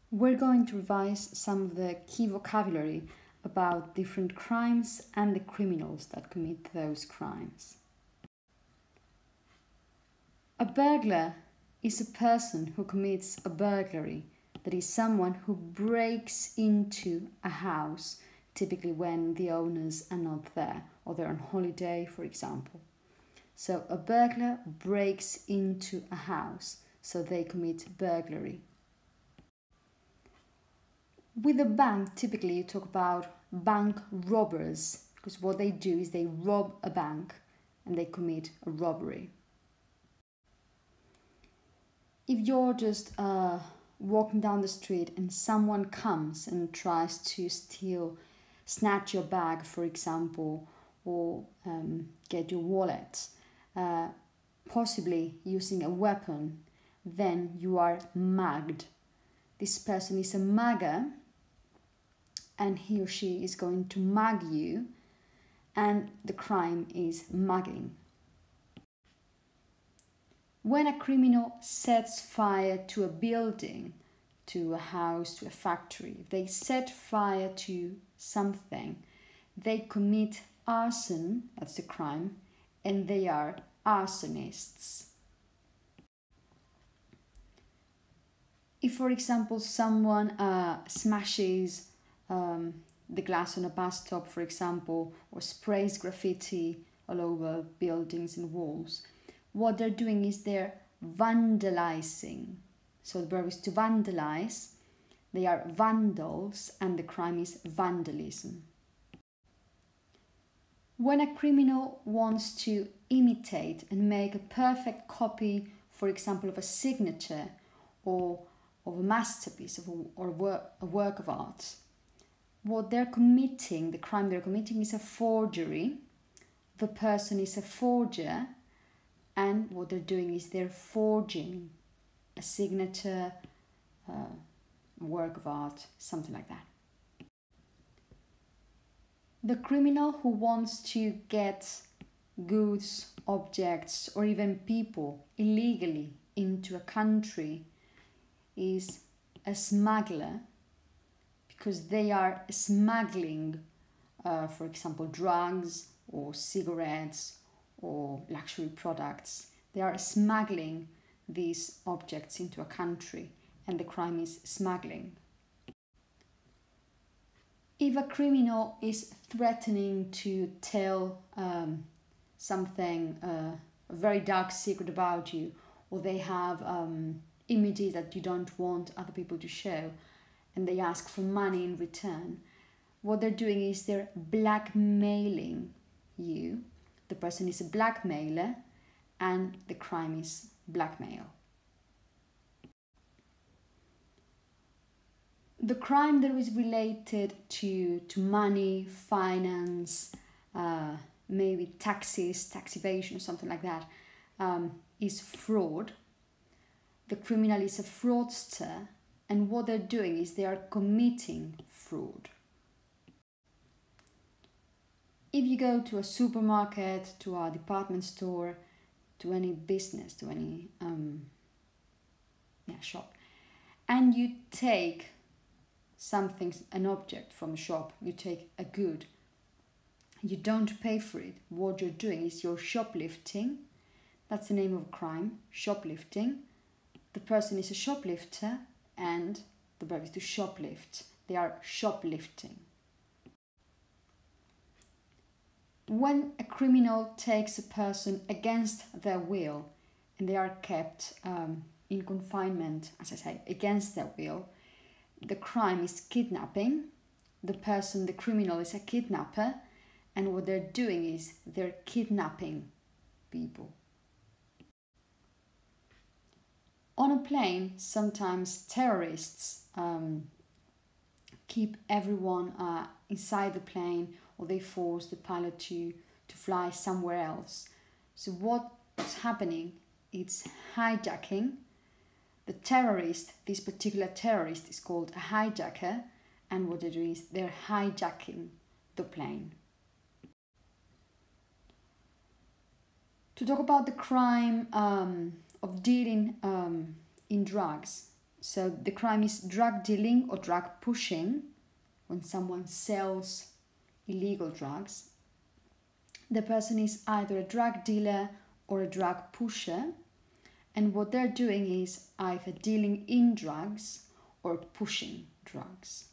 We're going to revise some of the key vocabulary about different crimes and the criminals that commit those crimes. A burglar is a person who commits a burglary, that is, someone who breaks into a house, typically when the owners are not there or they're on holiday, for example. So a burglar breaks into a house, so they commit burglary. With a bank, typically you talk about bank robbers, because what they do is they rob a bank and they commit a robbery. If you're just walking down the street and someone comes and tries to snatch your bag, for example, or get your wallet, possibly using a weapon, then you are mugged. This person is a mugger, and he or she is going to mug you, and the crime is mugging. When a criminal sets fire to a building, to a house, to a factory, if they set fire to something, they commit arson, that's the crime, and they are arsonists. If, for example, someone smashes the glass on a bus stop, for example, or sprays graffiti all over buildings and walls, what they're doing is they're vandalizing. So the verb is to vandalize. They are vandals, and the crime is vandalism. When a criminal wants to imitate and make a perfect copy, for example, of a signature or of a masterpiece or a work of art, what they're committing, the crime they're committing, is a forgery. The person is a forger, and what they're doing is they're forging a signature, a work of art, something like that. The criminal who wants to get goods, objects, or even people illegally into a country is a smuggler, because they are smuggling, for example, drugs or cigarettes or luxury products. They are smuggling these objects into a country, and the crime is smuggling. If a criminal is threatening to tell something, a very dark secret about you, or they have images that you don't want other people to show, and they ask for money in return, what they're doing is they're blackmailing you. The person is a blackmailer, and the crime is blackmail. The crime that is related to money, finance, maybe taxes, tax evasion, something like that, is fraud. The criminal is a fraudster, and what they're doing is they are committing fraud. If you go to a supermarket, to a department store, to any business, to any shop, and you take something, an object from a shop, you take a good, you don't pay for it, what you're doing is you're shoplifting. That's the name of a crime, shoplifting. The person is a shoplifter, and the verb is to shoplift. They are shoplifting. When a criminal takes a person against their will, and they are kept in confinement, as I say, against their will, the crime is kidnapping. The criminal is a kidnapper, and what they're doing is they're kidnapping people. On a plane, sometimes terrorists keep everyone inside the plane, or they force the pilot to fly somewhere else. So what's happening? It's hijacking. The terrorist, this particular terrorist, is called a hijacker, and what they do is they're hijacking the plane. To talk about the crime of dealing in drugs, So the crime is drug dealing or drug pushing. When someone sells illegal drugs, the person is either a drug dealer or a drug pusher, and what they're doing is either dealing in drugs or pushing drugs.